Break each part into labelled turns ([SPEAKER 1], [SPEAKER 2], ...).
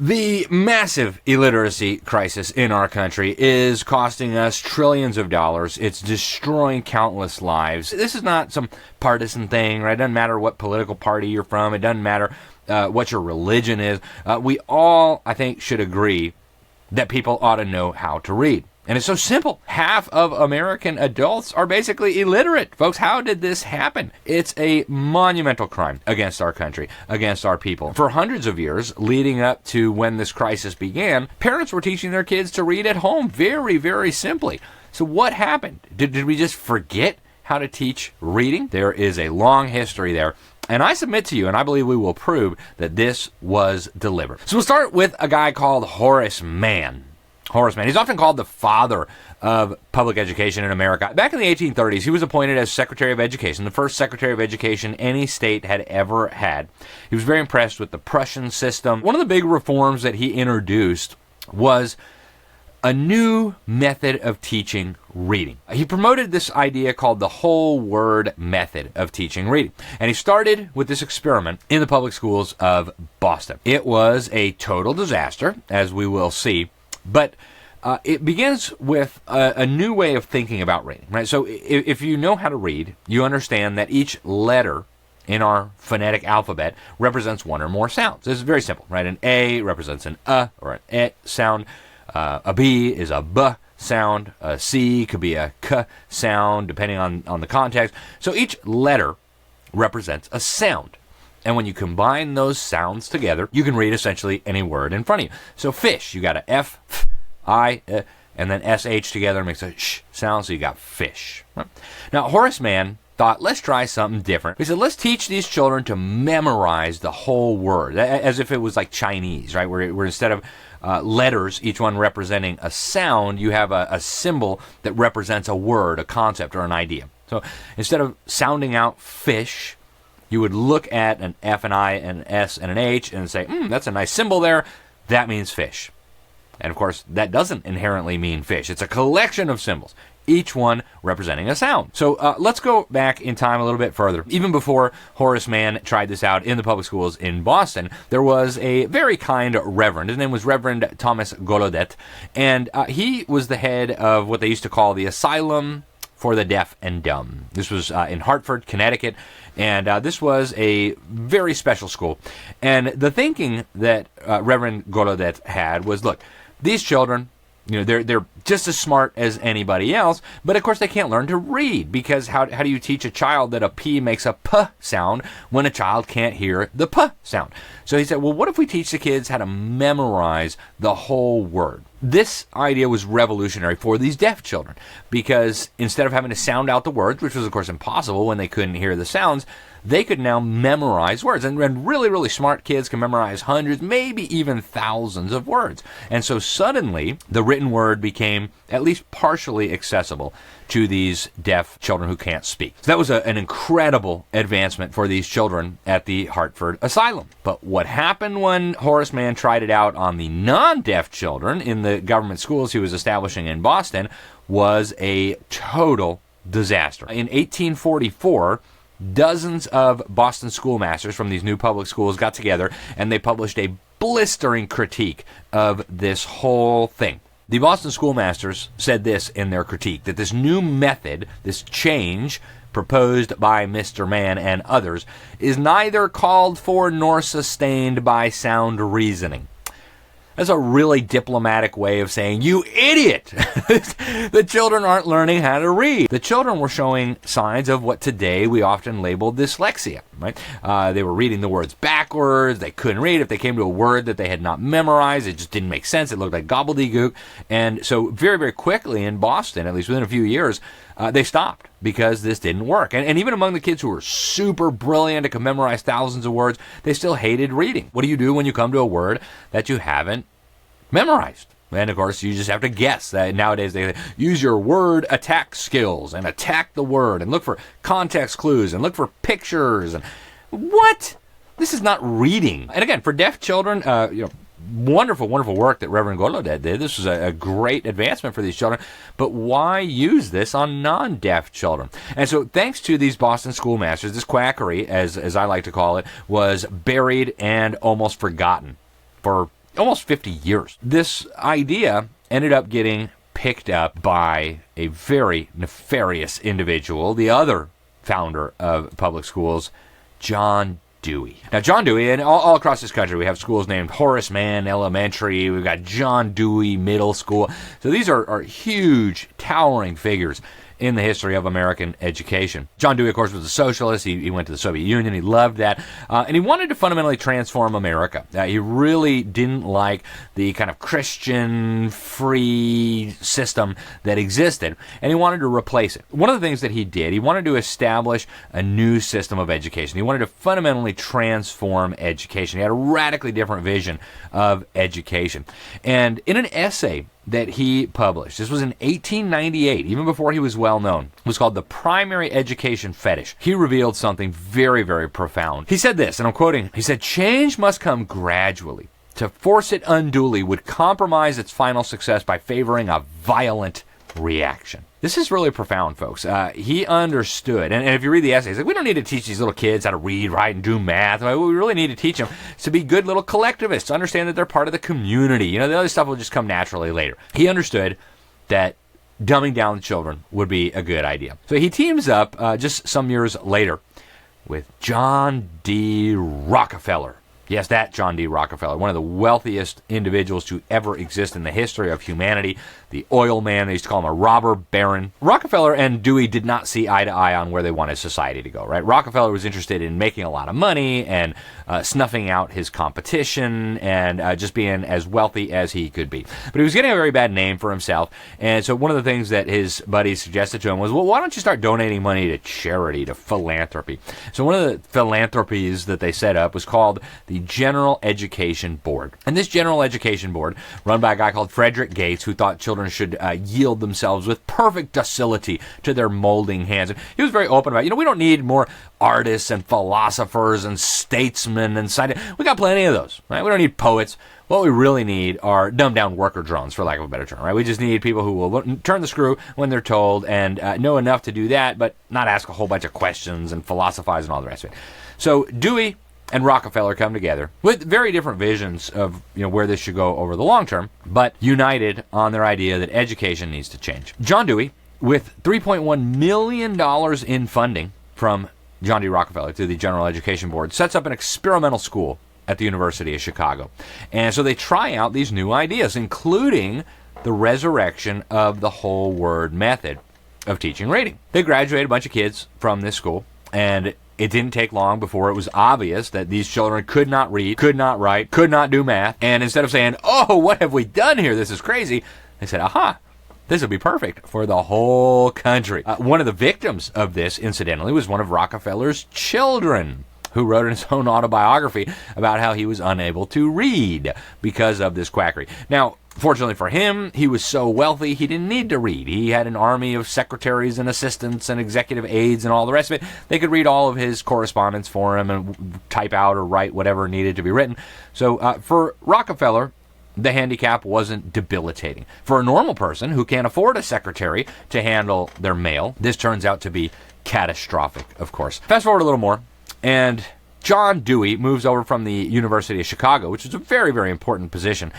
[SPEAKER 1] The massive illiteracy crisis in our country is costing us trillions of dollars. It's destroying countless lives. This is not some partisan thing, right? It doesn't matter what political party you're from. It doesn't matter what your religion is. We all, I think, should agree that people ought to know how to read. And it's so simple. Half of American adults are basically illiterate. Folks, how did this happen? It's a monumental crime against our country, against our people. For hundreds of years, leading up to when this crisis began, parents were teaching their kids to read at home very, very simply. So what happened? Did we just forget how to teach reading? There is a long history there. And I submit to you, and I believe we will prove, that this was deliberate. So we'll start with a guy called Horace Mann. Horace Mann. He's often called the father of public education in America. Back in the 1830s, he was appointed as Secretary of Education, the first Secretary of Education any state had ever had. He was very impressed with the Prussian system. One of the big reforms that he introduced was a new method of teaching reading. He promoted this idea called the whole word method of teaching reading. And he started with this experiment in the public schools of Boston. It was a total disaster, as we will see. But it begins with a new way of thinking about reading, right? So if you know how to read, you understand that each letter in our phonetic alphabet represents one or more sounds. This is very simple, right? An A represents an or an E sound. A B is a B sound. A C could be a K sound, depending on the context. So each letter represents a sound. And when you combine those sounds together, you can read essentially any word in front of you. So fish, you got a F, I, and then SH together makes a sh sound, so you got fish. Now, Horace Mann thought, let's try something different. He said, let's teach these children to memorize the whole word, as if it was like Chinese, right? Where instead of letters, each one representing a sound, you have a symbol that represents a word, a concept, or an idea. So instead of sounding out fish, you would look at an F, an I, an S, and an H and say, that's a nice symbol there. That means fish. And of course, that doesn't inherently mean fish. It's a collection of symbols, each one representing a sound. So let's go back in time a little bit further. Even before Horace Mann tried this out in the public schools in Boston, there was a very kind reverend. His name was Reverend Thomas Gallaudet, and he was the head of what they used to call the Asylum for the Deaf and Dumb. This was in Hartford, Connecticut, and this was a very special school. And the thinking that Reverend Gallaudet had was, look, these children, they're just as smart as anybody else, but of course they can't learn to read, because how do you teach a child that a P makes a P sound when a child can't hear the P sound? So he said, well, what if we teach the kids how to memorize the whole word? This idea was revolutionary for these deaf children, because instead of having to sound out the words, which was of course impossible when they couldn't hear the sounds, they could now memorize words. And really, really smart kids can memorize hundreds, maybe even thousands of words. And so suddenly, the written word became at least partially accessible to these deaf children who can't speak. So that was an incredible advancement for these children at the Hartford Asylum. But what happened when Horace Mann tried it out on the non-deaf children in the government schools he was establishing in Boston was a total disaster. In 1844, dozens of Boston schoolmasters from these new public schools got together and they published a blistering critique of this whole thing. The Boston schoolmasters said this in their critique, that this new method, this change proposed by Mr. Mann and others, is neither called for nor sustained by sound reasoning. That's a really diplomatic way of saying, you idiot! The children aren't learning how to read. The children were showing signs of what today we often label dyslexia, right? They were reading the words backwards. They couldn't read. If they came to a word that they had not memorized, it just didn't make sense. It looked like gobbledygook. And so very, very quickly in Boston, at least within a few years, they stopped because this didn't work. And even among the kids who were super brilliant and could memorize thousands of words, they still hated reading. What do you do when you come to a word that you haven't memorized? And of course, you just have to guess. That nowadays, they use your word attack skills and attack the word and look for context clues and look for pictures. And what? This is not reading. And again, for deaf children, wonderful, wonderful work that Reverend Gallaudet did. This was a great advancement for these children. But why use this on non-deaf children? And so thanks to these Boston schoolmasters, this quackery, as I like to call it, was buried and almost forgotten for almost 50 years. This idea ended up getting picked up by a very nefarious individual, the other founder of public schools, John Dewey. Now, John Dewey, and all across this country, we have schools named Horace Mann Elementary. We've got John Dewey Middle School. So these are huge, towering figures in the history of American education. John Dewey, of course, was a socialist. He went to the Soviet Union. He loved that. And he wanted to fundamentally transform America. He really didn't like the kind of Christian free system that existed, and he wanted to replace it. One of the things that he did, he wanted to establish a new system of education. He wanted to fundamentally transform education. He had a radically different vision of education. And in an essay that he published, this was in 1898, even before he was well known, it was called The Primary Education Fetish. He revealed something very, very profound. He said this, and I'm quoting, he said, "Change must come gradually. To force it unduly would compromise its final success by favoring a violent reaction." This is really profound, folks. He understood, and if you read the essay, he's like, we don't need to teach these little kids how to read, write, and do math. What we really need to teach them is to be good little collectivists, understand that they're part of the community. You know, the other stuff will just come naturally later. He understood that dumbing down the children would be a good idea. So he teams up just some years later with John D Rockefeller. Yes, that John D Rockefeller, one of the wealthiest individuals to ever exist in the history of humanity, the oil man. They used to call him a robber baron. Rockefeller and Dewey did not see eye to eye on where they wanted society to go, right? Rockefeller was interested in making a lot of money and snuffing out his competition and just being as wealthy as he could be. But he was getting a very bad name for himself. And so one of the things that his buddies suggested to him was, well, why don't you start donating money to charity, to philanthropy? So one of the philanthropies that they set up was called the General Education Board. And this General Education Board, run by a guy called Frederick Gates, who thought children should yield themselves with perfect docility to their molding hands. And he was very open about, we don't need more artists and philosophers and statesmen and scientists. We got plenty of those, right? We don't need poets. What we really need are dumbed-down worker drones, for lack of a better term, right? We just need people who will turn the screw when they're told and know enough to do that, but not ask a whole bunch of questions and philosophize and all the rest of it. So Dewey and Rockefeller come together with very different visions of where this should go over the long term, but united on their idea that education needs to change. John Dewey, with $3.1 million in funding from John D Rockefeller through the General Education Board, sets up an experimental school at the University of Chicago. And so they try out these new ideas, including the resurrection of the whole word method of teaching reading. They graduated a bunch of kids from this school, and it didn't take long before it was obvious that these children could not read, could not write, could not do math. And instead of saying, oh, what have we done here? This is crazy, they said, aha, this will be perfect for the whole country. One of the victims of this, incidentally, was one of Rockefeller's children, who wrote in his own autobiography about how he was unable to read because of this quackery. Now, fortunately for him, he was so wealthy, he didn't need to read. He had an army of secretaries and assistants and executive aides and all the rest of it. They could read all of his correspondence for him and type out or write whatever needed to be written. So for Rockefeller, the handicap wasn't debilitating. For a normal person who can't afford a secretary to handle their mail, this turns out to be catastrophic, of course. Fast forward a little more, and John Dewey moves over from the University of Chicago, which is a very, very important position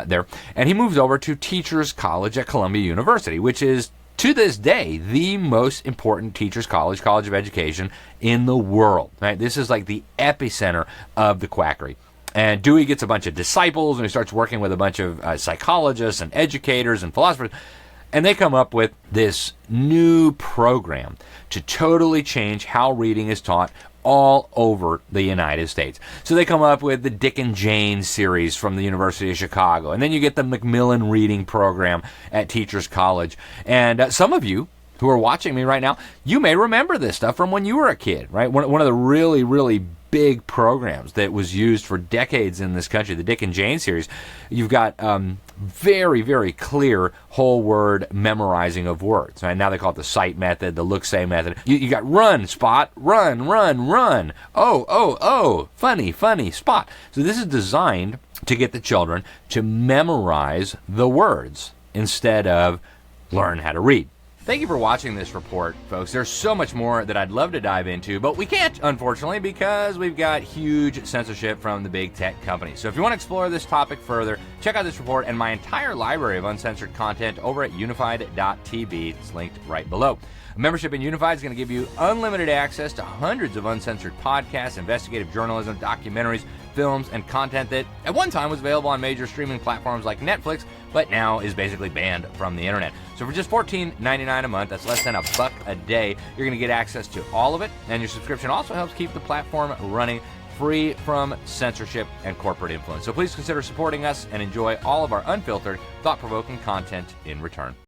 [SPEAKER 1] there, and he moves over to Teachers College at Columbia University, which is, to this day, the most important teachers' college of education in the world. Right? This is like the epicenter of the quackery. And Dewey gets a bunch of disciples, and he starts working with a bunch of psychologists and educators and philosophers, and they come up with this new program to totally change how reading is taught all over the United States. So they come up with the Dick and Jane series from the University of Chicago, and then you get the Macmillan reading program at Teachers College. And some of you who are watching me right now, you may remember this stuff from when you were a kid, right? One of the really, really big programs that was used for decades in this country, the Dick and Jane series. You've got very, very clear whole word memorizing of words. Right? Now they call it the sight method, the look-say method. You got run, spot, run, run, run. Oh, funny, funny, spot. So this is designed to get the children to memorize the words instead of learn how to read. Thank you for watching this report, folks. There's so much more that I'd love to dive into, but we can't, unfortunately, because we've got huge censorship from the big tech companies. So if you want to explore this topic further, check out this report and my entire library of uncensored content over at unified.tv. It's linked right below. A membership in Unified is going to give you unlimited access to hundreds of uncensored podcasts, investigative journalism, documentaries, films, and content that at one time was available on major streaming platforms like Netflix, but now is basically banned from the internet. So for just $14.99 a month, that's less than $1 a day, you're going to get access to all of it, and your subscription also helps keep the platform running free from censorship and corporate influence. So please consider supporting us and enjoy all of our unfiltered, thought-provoking content in return.